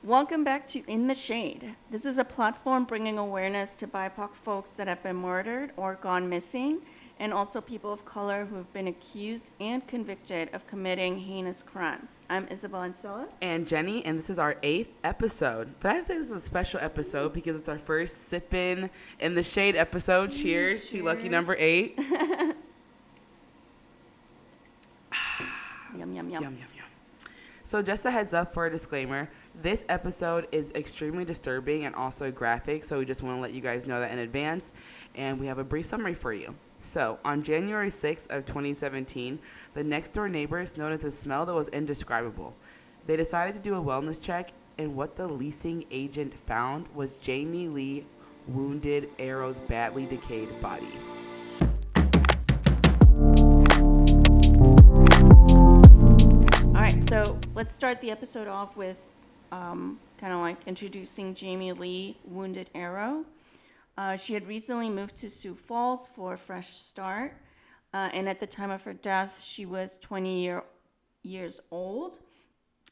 Welcome back to In the Shade. This is a platform bringing awareness to BIPOC folks that have been murdered or gone missing, and also people of color who have been accused and convicted of committing heinous crimes. I'm Isabel Ancela. And Jenny, and this is our 8th episode. But I have to say this is a special episode because it's our first Sippin' in the Shade episode. Cheers to lucky number 8. Yum, yum, yum. Yum, yum, yum. So just a heads up for a disclaimer, this episode is extremely disturbing and also graphic, so we just want to let you guys know that in advance, and we have a brief summary for you. So, on January 6th of 2017, the next-door neighbors noticed a smell that was indescribable. They decided to do a wellness check, and what the leasing agent found was Jamie Lee Wounded Arrow's badly decayed body. All right, so let's start the episode off with kind of like introducing Jamie Lee Wounded Arrow. She had recently moved to Sioux Falls for a fresh start, and at the time of her death, she was 20 years old,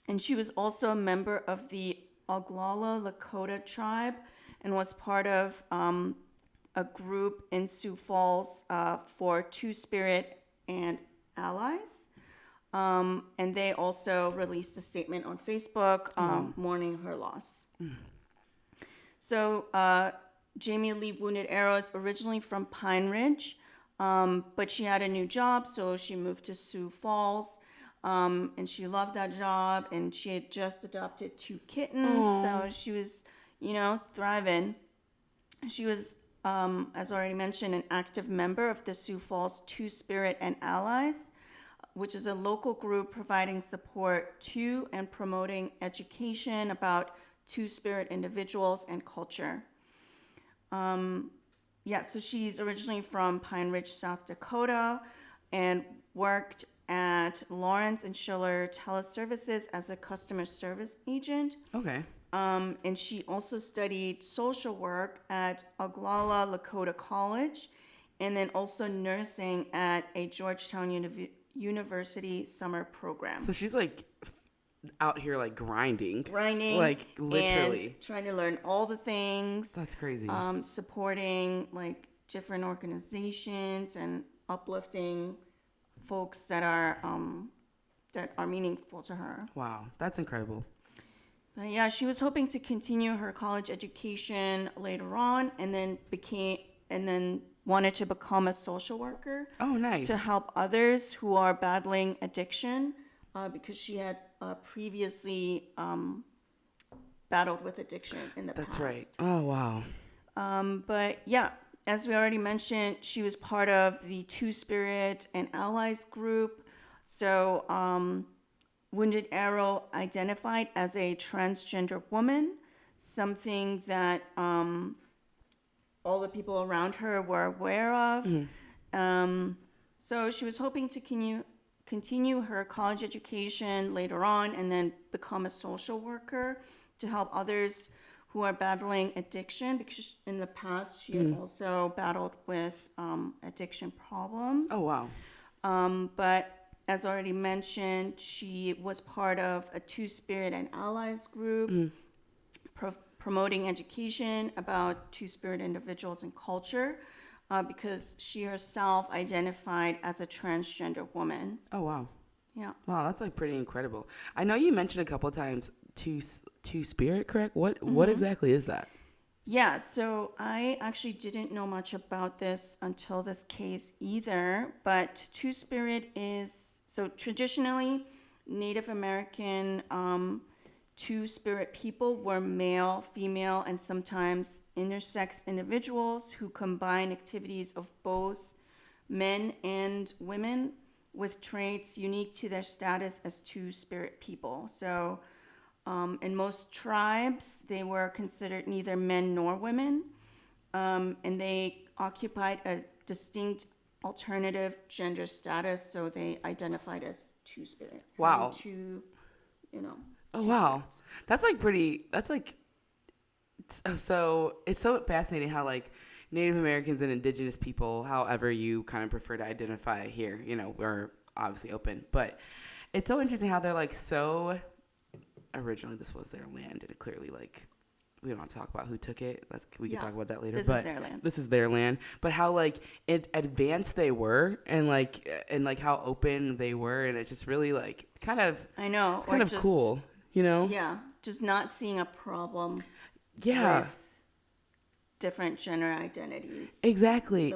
and she was also a member of the Oglala Lakota tribe and was part of a group in Sioux Falls for Two-Spirit and Allies. And they also released a statement on Facebook mourning her loss. So Jamie Lee Wounded Arrow is originally from Pine Ridge, but she had a new job, so she moved to Sioux Falls, and she loved that job, and she had just adopted 2 kittens, so she was, thriving. She was, as already mentioned, an active member of the Sioux Falls Two-Spirit and Allies, which is a local group providing support to and promoting education about Two-Spirit individuals and culture. So she's originally from Pine Ridge, South Dakota, and worked at Lawrence and Schiller Teleservices as a customer service agent. Okay. And she also studied social work at Oglala Lakota College, and then also nursing at a Georgetown University summer program. So she's like out here like grinding, like literally and trying to learn all the things. That's crazy. Supporting like different organizations and uplifting folks that are meaningful to her. Wow, that's incredible. But yeah, she was hoping to continue her college education later on, and then wanted to become a social worker. Oh, nice. To help others who are battling addiction, because she had previously battled with addiction in the past. That's right. Oh, wow. But yeah, as we already mentioned, she was part of the Two-Spirit and Allies group. So Wounded Arrow identified as a transgender woman, something that all the people around her were aware of. Mm-hmm. So she was hoping to continue her college education later on and then become a social worker to help others who are battling addiction, because in the past she had also battled with addiction problems. Oh, wow. But as already mentioned, she was part of a Two-Spirit and Allies group, promoting education about Two-Spirit individuals and culture, because she herself identified as a transgender woman. Oh, wow. Yeah. Wow, that's like pretty incredible. I know you mentioned a couple of times Two-Spirit, correct? What exactly is that? Yeah, so I actually didn't know much about this until this case either, but Two-Spirit is, so traditionally Native American Two-Spirit people were male, female, and sometimes intersex individuals who combine activities of both men and women with traits unique to their status as Two-Spirit people. So in most tribes, they were considered neither men nor women, and they occupied a distinct alternative gender status, so they identified as Two-Spirit. Wow. Oh, wow. That's so it's so fascinating how like Native Americans and indigenous people, however you kind of prefer to identify here, we're obviously open, but it's so interesting how they're like so originally this was their land, and it clearly, like, we don't want to talk about who took it. We can Yeah. talk about that later. This but is their land. This is their land. But how, like, advanced they were, and like how open they were, and it's just really, like, kind of, I know. it's kind of cool, you know? Yeah, just not seeing a problem. Yeah. With different gender identities. Exactly.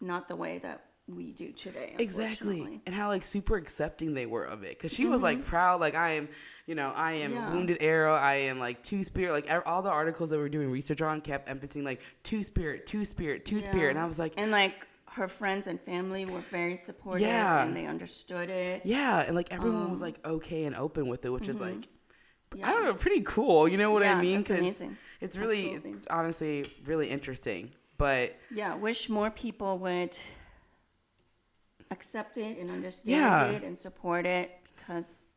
Not the way that we do today. Exactly. And how, like, super accepting they were of it. Because she was, like, proud, like, I am Wounded Arrow. I am, like, Two-Spirit. Like, all the articles that we were doing research on kept emphasizing, like, Two-Spirit, Two-Spirit, Two-Spirit. And I was like... And, like, her friends and family were very supportive. Yeah. And they understood it. Yeah. And, like, everyone was, like, okay and open with it, which is, like... Yeah. I don't know, pretty cool. You know what I mean? That's amazing. It's really, it's honestly really interesting. But... Yeah, wish more people would... accept it and understand it and support it because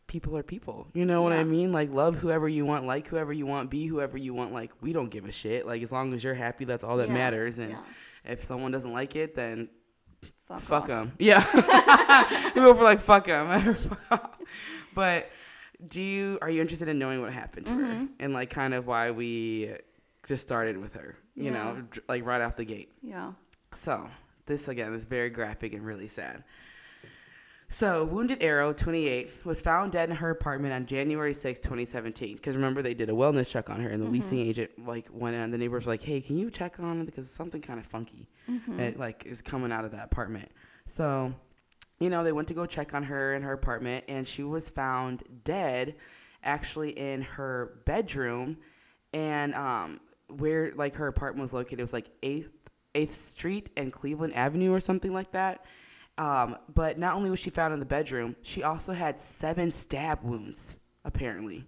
people are people, you know what I mean? Like, love whoever you want, like whoever you want, be whoever you want. Like, we don't give a shit. Like, as long as you're happy, that's all that matters. And if someone doesn't like it, then fuck them. Yeah. We go for, like, fuck them. But are you interested in knowing what happened to her and, like, kind of why we just started with her, you know, like, right off the gate? Yeah. So this, again, is very graphic and really sad. So, Wounded Arrow, 28, was found dead in her apartment on January 6, 2017. Because remember, they did a wellness check on her, and the leasing agent, like, went in. The neighbors were like, hey, can you check on it? Because something kind of funky, it, like, is coming out of that apartment. So, you know, they went to go check on her in her apartment, and she was found dead, actually, in her bedroom. And where, like, her apartment was located, it was, like, 8th Street and Cleveland Avenue or something like that. But not only was she found in the bedroom, she also had 7 stab wounds, apparently.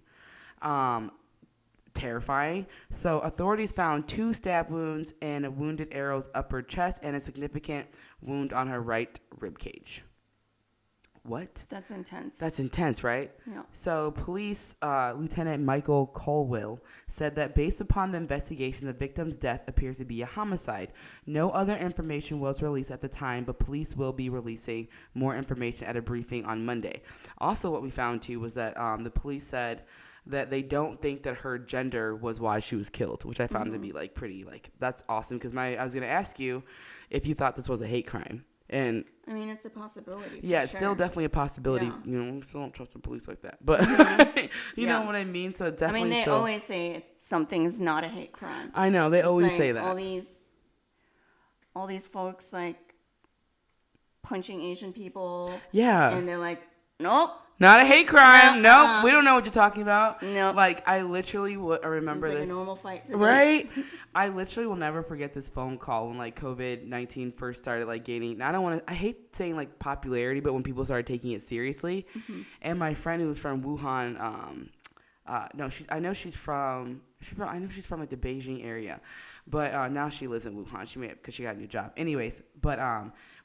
Terrifying. So authorities found 2 stab wounds in a Wounded Arrow's upper chest and a significant wound on her right rib cage. What? That's intense. That's intense, right? Yeah. So police, Lieutenant Michael Colwell said that based upon the investigation, the victim's death appears to be a homicide. No other information was released at the time, but police will be releasing more information at a briefing on Monday. Also, what we found, too, was that the police said that they don't think that her gender was why she was killed, which I found to be, like, pretty, like, that's awesome. Because I was going to ask you if you thought this was a hate crime. And I mean, it's a possibility. Yeah, it's still definitely a possibility. Yeah. You know, still don't trust the police like that. But you know what I mean? So definitely. I mean, they always say something's not a hate crime. I know they always like say that. All these folks like punching Asian people. Yeah. And they're like, nope. Not a hate crime. Nope. We don't know what you're talking about. Nope. Like, I literally remember Seems like this. a normal fight to me. Right? I literally will never forget this phone call when, like, COVID-19 first started, like, gaining. I hate saying, like, popularity, but when people started taking it seriously. And my friend who was from Wuhan, I know she's from like the Beijing area, but now she lives in Wuhan. She may have, because she got a new job. Anyways, but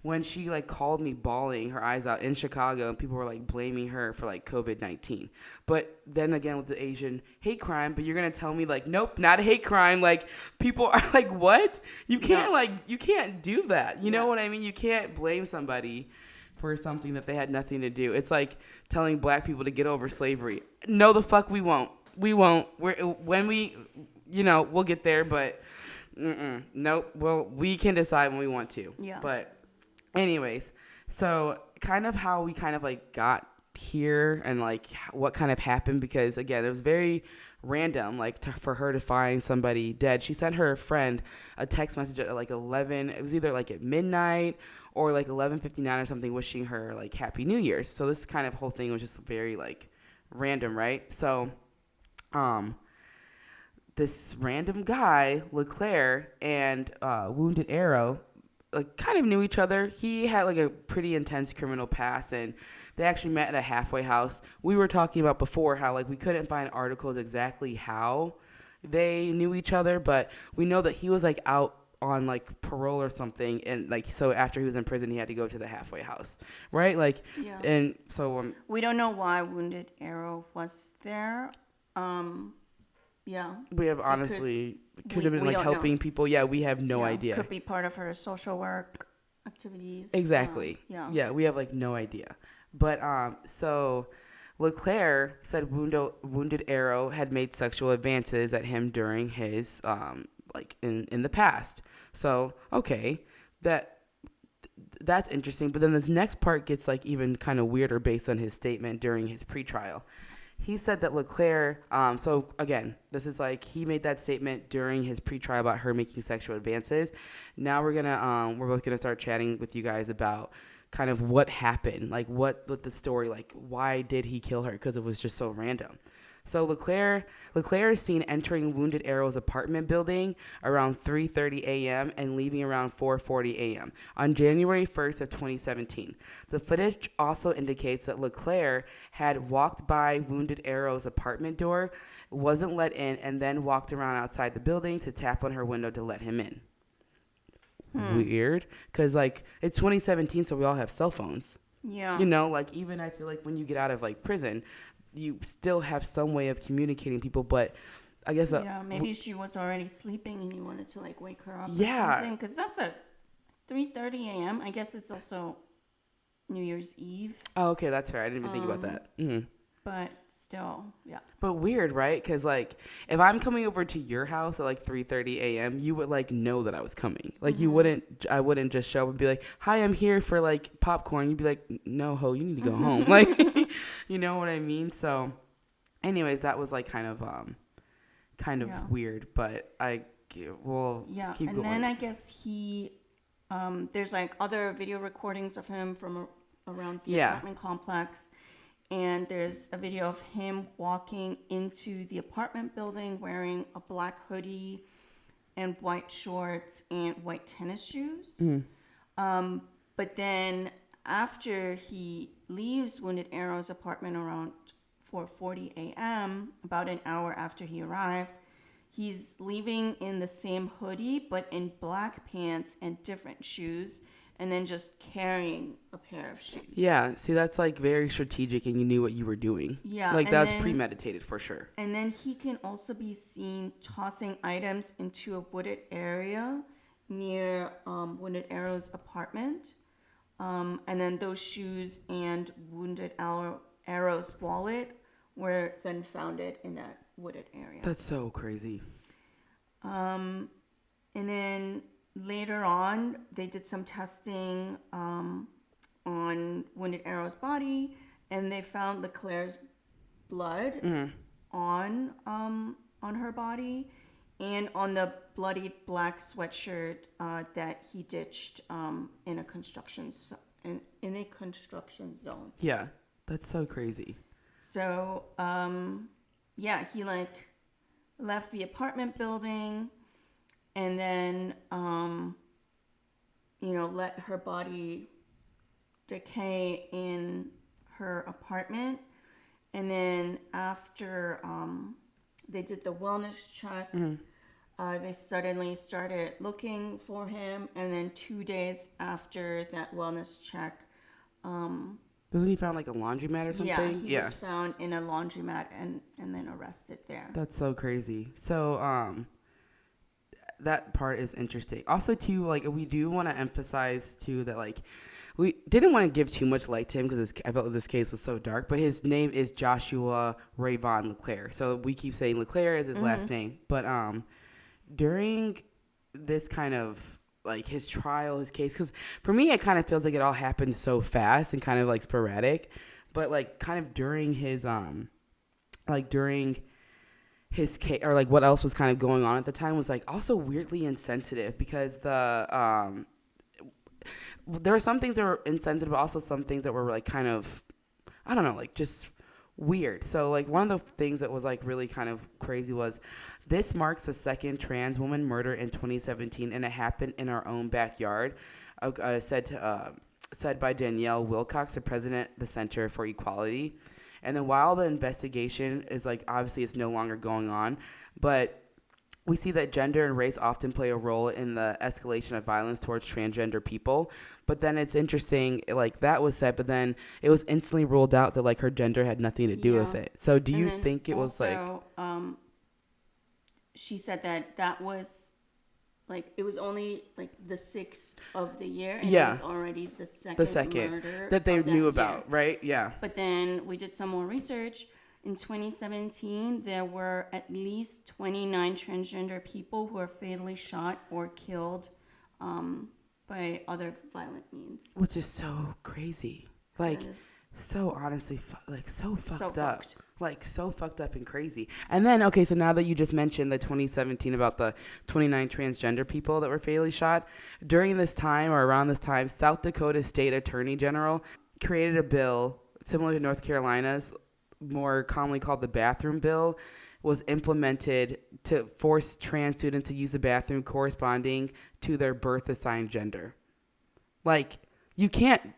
when she, like, called me bawling her eyes out in Chicago, and people were, like, blaming her for, like, COVID-19. But then again with the Asian hate crime, but you're gonna tell me, like, nope, not a hate crime. Like, people are like, what? You can't you can't do that. You know what I mean? You can't blame somebody for something that they had nothing to do. It's like telling black people to get over slavery. No, the fuck we won't. We won't. We'll get there, but nope. Well, we can decide when we want to. Yeah. But anyways, so kind of how we kind of, like, got here and, like, what kind of happened, because again, it was very random, like, for her to find somebody dead. She sent her friend a text message at, like, 11. It was either, like, at midnight or, like, 11:59 or something, wishing her, like, Happy New Year's. So this kind of whole thing was just very, like, random, right? So this random guy, Leclerc, and Wounded Arrow, like, kind of knew each other. He had, like, a pretty intense criminal past, and they actually met at a halfway house. We were talking about before how, like, we couldn't find articles exactly how they knew each other, but we know that he was, like, out on, like, parole or something, and, like, so after he was in prison, he had to go to the halfway house, right? Like, and so we don't know why Wounded Arrow was there. We have honestly could have been, like, helping people. Yeah, we have no idea. Could be part of her social work activities. Exactly. We have, like, no idea. But so LeClaire said Wounded Arrow had made sexual advances at him during his in the past. So okay, that's interesting. But then this next part gets like even kind of weirder based on his statement during his pretrial. He said that LeClaire, so again, this is like he made that statement during his pretrial about her making sexual advances. Now we're both gonna start chatting with you guys about kind of what happened, like what the story, like why did he kill her? Because it was just so random. So LeClaire is seen entering Wounded Arrow's apartment building around 3:30 a.m. and leaving around 4:40 a.m. on January 1st of 2017. The footage also indicates that LeClaire had walked by Wounded Arrow's apartment door, wasn't let in, and then walked around outside the building to tap on her window to let him in. Weird, because like it's 2017, so we all have cell phones. Yeah. You know, like even I feel like when you get out of like prison, you still have some way of communicating people, but I guess maybe she was already sleeping and you wanted to like wake her up or yeah, something, because that's at 3:30 a.m. I guess it's also New Year's Eve, oh okay, that's fair. I didn't even think about that. but still, yeah. But weird, right? Because like if I'm coming over to your house at like 3:30 a.m., you would like know that I was coming. Like I wouldn't just show up and be like, "Hi, I'm here for like popcorn." You'd be like, "No, ho, you need to go home." Like, you know what I mean? So, anyways, that was like kind of weird. But we'll keep and going. then I guess he, there's like other video recordings of him from around the apartment complex. And there's a video of him walking into the apartment building wearing a black hoodie and white shorts and white tennis shoes. But then after he leaves Wounded Arrow's apartment around 4:40 a.m., about an hour after he arrived, he's leaving in the same hoodie but in black pants and different shoes, and then just carrying a pair of shoes. Yeah, see, that's like very strategic, and you knew what you were doing. Yeah, like that's premeditated for sure. And then he can also be seen tossing items into a wooded area near Wounded Arrow's apartment. And then those shoes and Wounded Arrow's wallet were then found in that wooded area. That's so crazy. And then later on, they did some testing on Wounded Arrow's body, and they found LeClaire's blood on her body and on the bloodied black sweatshirt that he ditched in a construction zone. Yeah, that's so crazy. So he like left the apartment building. And then, let her body decay in her apartment. And then after they did the wellness check, they suddenly started looking for him. And then 2 days after that wellness check, wasn't he found like a laundromat or something? Yeah, he was found in a laundromat and then arrested there. That's so crazy. So, that part is interesting. Also, too, like we do want to emphasize too that like we didn't want to give too much light to him because I felt like this case was so dark. But his name is Joshua Rayvon LeClaire, so we keep saying LeClaire is his last name. But during this kind of like his trial, his case, because for me it kind of feels like it all happened so fast and kind of like sporadic. But like kind of during his his case, or like what else was kind of going on at the time, was like also weirdly insensitive, because there were some things that were insensitive, but also some things that were like kind of, I don't know, like just weird. So like one of the things that was like really kind of crazy was this marks the second trans woman murder in 2017, and it happened in our own backyard, said by Danielle Wilcox, the president of the Center for Equality. And then while the investigation is like, obviously it's no longer going on, but we see that gender and race often play a role in the escalation of violence towards transgender people. But then it's interesting, like that was said, but then it was instantly ruled out that like her gender had nothing to do with it. So do you think it was like... she said that was like it was only like the 6th of the year, and Yeah. it was already the second murder that they of knew year. about, right? Yeah. But then we did some more research. In 2017, there were at least 29 transgender people who were fatally shot or killed by other violent means. Which is so crazy. Like, That is so honestly, so fucked so up. fucked. Like, so fucked up and crazy. And then, okay, so now that you just mentioned the 2017 about the 29 transgender people that were fatally shot, during this time or around this time, South Dakota State Attorney General created a bill similar to North Carolina's, more commonly called the bathroom bill, was implemented to force trans students to use a bathroom corresponding to their birth assigned gender. Like, you cannot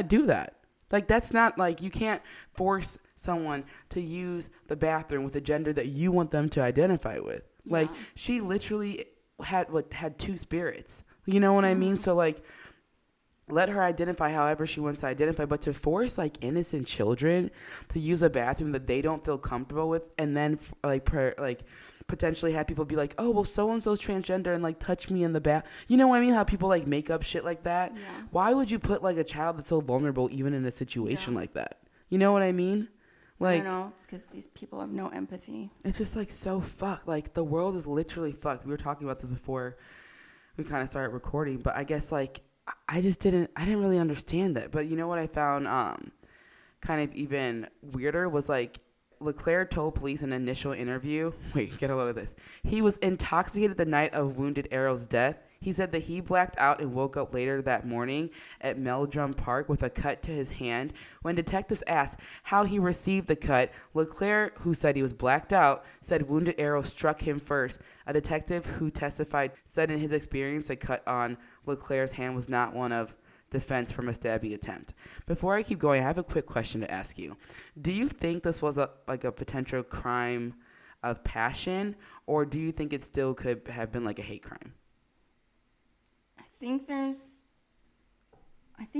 do that. Like, that's not, like, you can't force someone to use the bathroom with a gender that you want them to identify with. Yeah. Like, she literally had two spirits. You know what I mean? So, like, let her identify however she wants to identify, but to force like innocent children to use a bathroom that they don't feel comfortable with, and then potentially have people be like, oh well, so and so's transgender and like touch me in the bath. You know what I mean? How people like make up shit like that. Yeah. Why would you put like a child that's so vulnerable even in a situation like that? You know what I mean? Like, I don't know. It's because these people have no empathy. it's just like so fucked. Like, the world is literally fucked. We were talking about this before we kind of started recording, but I guess like I didn't really understand that. But you know what I found kind of even weirder was like LeClaire told police in an initial interview, wait, get a load of this. He was intoxicated the night of Wounded Arrow's death. He said that he blacked out and woke up later that morning at Meldrum Park with a cut to his hand. When detectives asked how he received the cut, LeClaire, who said he was blacked out, said Wounded Arrow struck him first. A detective who testified said in his experience a cut on LeClaire's hand was not one of defense from a stabbing attempt. Before I keep going, I have a quick question to ask you. Do you think this was a potential crime of passion, or do you think it still could have been like a hate crime? I think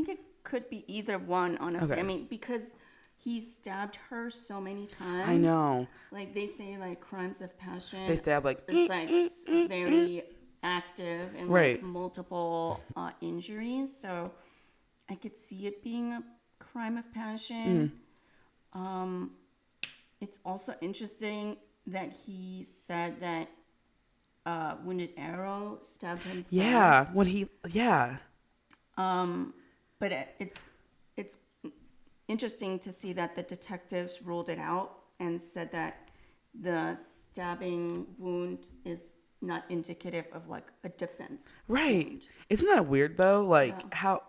it could be either one, honestly. Okay. I mean, because he stabbed her so many times. I know. Like, they say, like, crimes of passion. They stab like... It's, like, very active and, Right. like, multiple injuries. So I could see it being a crime of passion. It's also interesting that he said that Wounded Arrow stabbed him first. Yeah, when he... Yeah. But it's interesting to see that the detectives ruled it out and said that the stabbing wound is not indicative of like a defense. Right. wound. Isn't that weird though? Like how...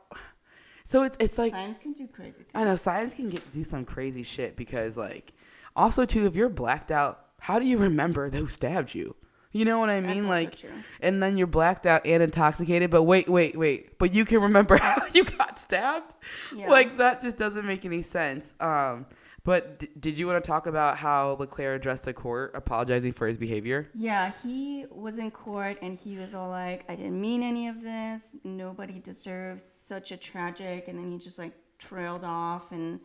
So it's like... Science can do crazy things. I know, science can do some crazy shit because like... Also too, if you're blacked out, how do you remember who stabbed you? You know what I mean? That's also Like, true. and then you're blacked out and intoxicated, but wait. But you can remember how you got stabbed? Yeah. Like, that just doesn't make any sense. But did you want to talk about how LeClaire addressed the court apologizing for his behavior? Yeah, he was in court and he was all like, I didn't mean any of this. Nobody deserves such a tragic. And then he just like trailed off and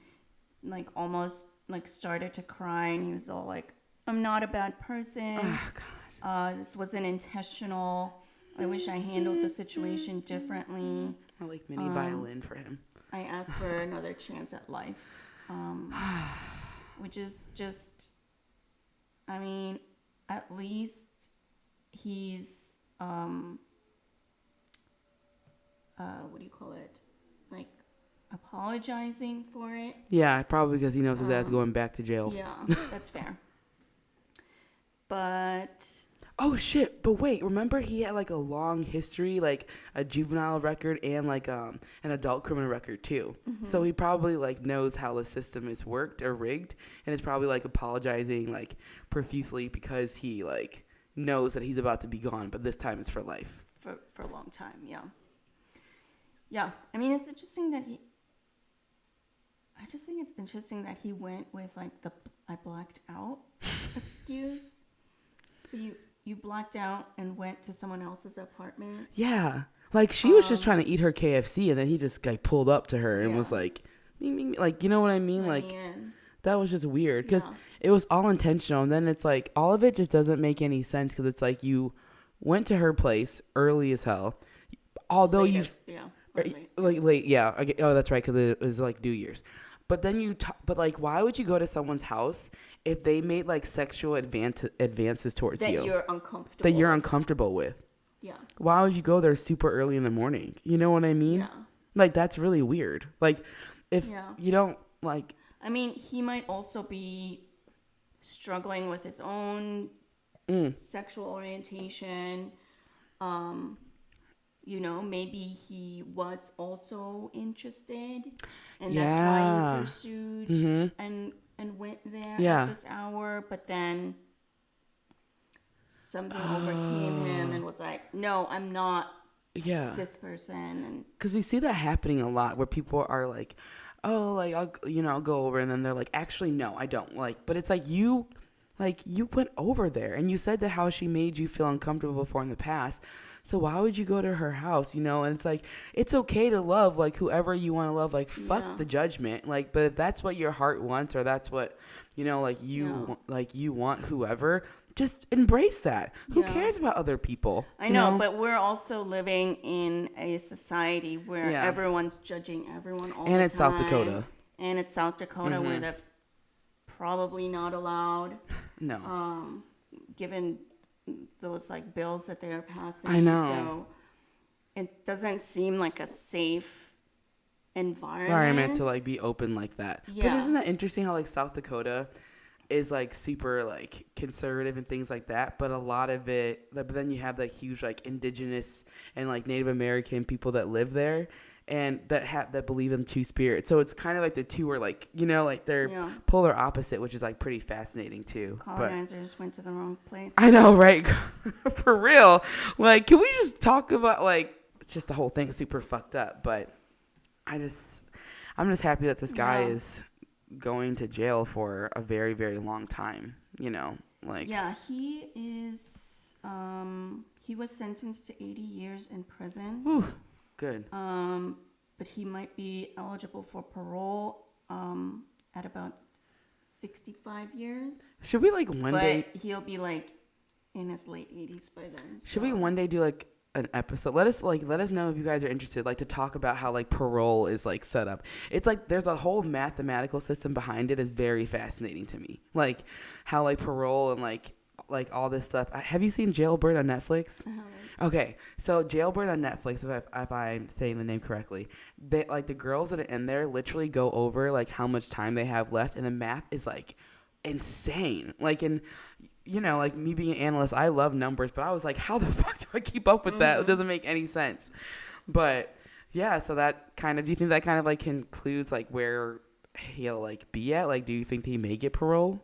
like almost like started to cry. And he was all like, I'm not a bad person. Oh, God. This wasn't intentional. I wish I handled the situation differently. I like mini violin for him. I asked for another chance at life. Which is just, I mean, at least he's, what do you call it? Like, apologizing for it. Yeah, probably because he knows his ass going back to jail. Yeah, that's fair. But... Oh shit! But wait, remember he had like a long history, like a juvenile record and like an adult criminal record too. Mm-hmm. So he probably like knows how the system is worked or rigged, and is probably like apologizing like profusely because he like knows that he's about to be gone, but this time it's for life. For a long time, yeah. Yeah, I mean it's interesting that he. I just think it's interesting that he went with like the I blacked out excuse. You blacked out and went to someone else's apartment. Yeah. Like, she was just trying to eat her KFC, and then he just, like, pulled up to her and was like, like, you know what I mean? Like, that was just weird, because it was all intentional, and then it's like, all of it just doesn't make any sense, because it's like, you went to her place early as hell. Although Latest, yeah. Or late. late, yeah. Oh, that's right, because it was like New Year's. But then but like, why would you go to someone's house if they made like sexual advances towards That you you're uncomfortable that you're with. uncomfortable with? Yeah. Why would you go there super early in the morning? You know what I mean? Yeah. Like, that's really weird. Like, if you don't like. I mean, he might also be struggling with his own sexual orientation. You know, maybe he was also interested, and that's why he pursued and went there at this hour. But then something overcame him and was like, "No, I'm not this person." And because we see that happening a lot, where people are like, "Oh, like I'll go over," and then they're like, "Actually, no, I don't." Like, but it's like you went over there and you said that how she made you feel uncomfortable before in the past. So why would you go to her house, you know? And it's like, it's okay to love like whoever you want to love, like fuck the judgment. Like, but if that's what your heart wants, or that's what, you know, like you want whoever, just embrace that. Who cares about other people? I know, but we're also living in a society where everyone's judging everyone all the time. And it's South Dakota. And it's South Dakota where that's probably not allowed. No. Given those like bills that they are passing. I know. So it doesn't seem like a safe environment to like be open like that. Yeah. But isn't that interesting how like South Dakota is like super like conservative and things like that, but a lot of it, but then you have like huge like indigenous and like Native American people that live there and that believe in two spirits. So it's kind of like the two are like, you know, like they're polar opposite, which is like pretty fascinating too. Colonizers went to the wrong place. I know, right? For real. Like, can we just talk about like, it's just the whole thing super fucked up, but I'm just happy that this guy is going to jail for a very, very long time, you know, like. Yeah, he is, he was sentenced to 80 years in prison. Whew, good. But he might be eligible for parole, at about 65 years. Should we like one day? But he'll be like in his late 80s by then. So. Should we one day do like an episode? Let us know if you guys are interested, like to talk about how like parole is like set up. It's like there's a whole mathematical system behind it. Is very fascinating to me. Like how like parole and like all this stuff. Have you seen Jailbird on Netflix? Okay, so Jailbird on Netflix, if I'm saying the name correctly, they like the girls that are in there literally go over like how much time they have left, and the math is like insane. Like in, you know, like me being an analyst, I love numbers, but I was like, how the fuck do I keep up with that? It doesn't make any sense. But yeah, so that kind of, do you think that kind of like concludes like where he'll like be at? Like, do you think he may get parole?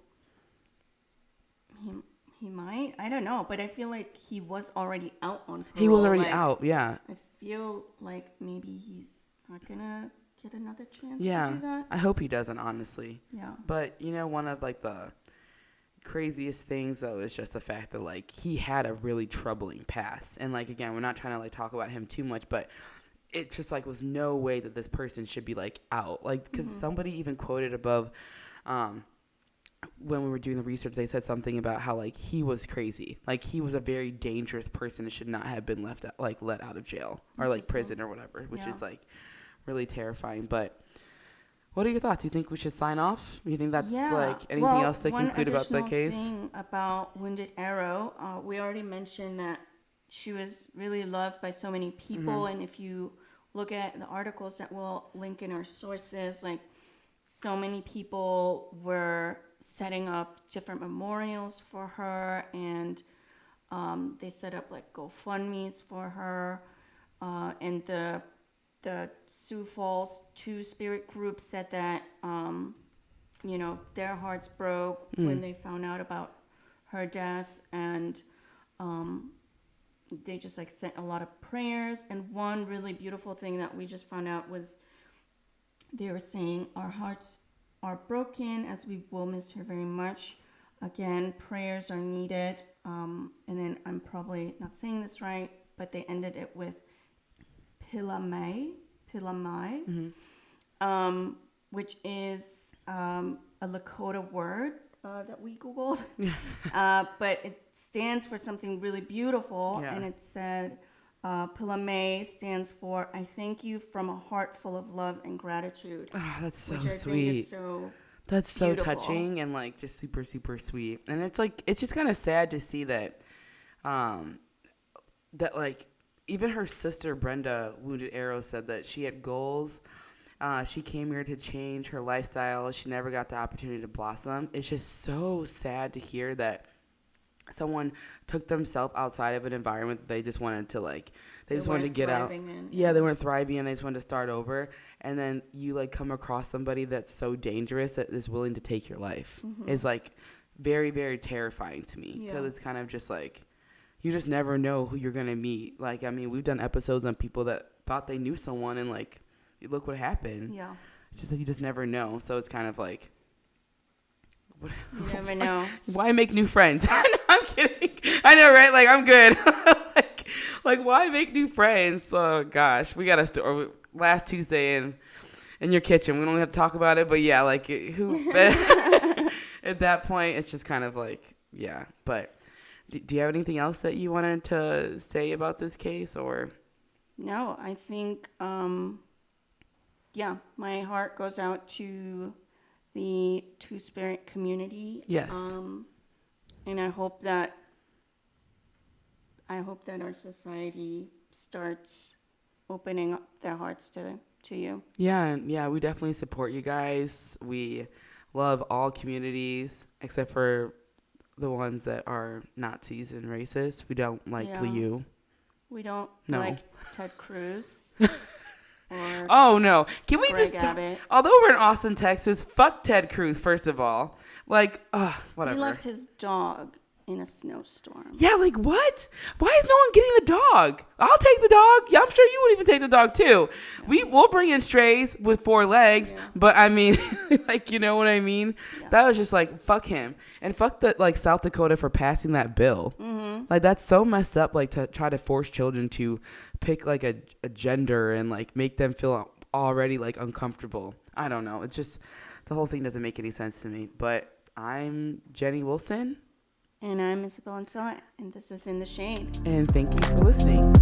He might. I don't know, but I feel like he was already out on parole. He was already out, yeah. I feel like maybe he's not gonna get another chance to do that. I hope he doesn't, honestly. Yeah. But, you know, one of like the craziest things though is just the fact that like he had a really troubling past, and like again, we're not trying to like talk about him too much, but it just like was no way that this person should be like out, like because somebody even quoted above when we were doing the research, they said something about how like he was crazy, like he was a very dangerous person and should not have been let out of jail or like prison or whatever, which is like really terrifying. But what are your thoughts? You think we should sign off? You think that's like anything else to conclude about the case? One additional thing about Wounded Arrow, we already mentioned that she was really loved by so many people, and if you look at the articles that we'll link in our sources, like so many people were setting up different memorials for her, and they set up like GoFundMes for her, and the Sioux Falls Two Spirit group said that you know, their hearts broke when they found out about her death, and they just like sent a lot of prayers. And one really beautiful thing that we just found out was they were saying, our hearts are broken as we will miss her very much. Again, prayers are needed. And then I'm probably not saying this right, but they ended it with Pilamai, which is a Lakota word that we Googled. But it stands for something really beautiful. Yeah. And it said, Pilame stands for, I thank you from a heart full of love and gratitude. Oh, that's so which I sweet. think is so That's so beautiful. touching and like just super, super sweet. And it's like, it's just kind of sad to see that, that like even her sister Brenda Wounded Arrow said that she had goals. She came here to change her lifestyle. She never got the opportunity to blossom. It's just so sad to hear that someone took themselves outside of an environment that they just wanted to like, they just wanted to get out. Yeah, they weren't thriving and they just wanted to start over. And then you like come across somebody that's so dangerous that is willing to take your life. Is like very, very terrifying to me because it's kind of just like, you just never know who you're going to meet. Like, I mean, we've done episodes on people that thought they knew someone and like, look what happened. Yeah. It's just like you just never know. So it's kind of like, you never know. Why make new friends? I'm kidding. I know, right? Like, I'm good. like, why make new friends? Oh, gosh. We got a story last Tuesday in your kitchen. We don't have to talk about it. But, yeah, like, who at that point, it's just kind of like, yeah. But do you have anything else that you wanted to say about this case? Or no, I think... yeah, my heart goes out to the Two-Spirit community. Yes. And I hope that our society starts opening up their hearts to you. Yeah, we definitely support you guys. We love all communities except for the ones that are Nazis and racist. We don't like you. We don't like Ted Cruz. Oh no! Can we Greg just? Abbott. Although we're in Austin, Texas, fuck Ted Cruz. First of all, like, whatever. He left his dog in a snowstorm. Yeah, like what? Why is no one getting the dog? I'll take the dog. Yeah, I'm sure you would even take the dog too. Yeah. We'll bring in strays with 4 legs, but I mean, like, you know what I mean? Yeah. That was just like fuck him and fuck the like South Dakota for passing that bill. Like that's so messed up. Like to try to force children to pick like a gender and like make them feel already like uncomfortable. I don't know. It's just the whole thing doesn't make any sense to me. But I'm Jenny Wilson. And I'm Isabel Ancilla, and this is In the Shade. And thank you for listening.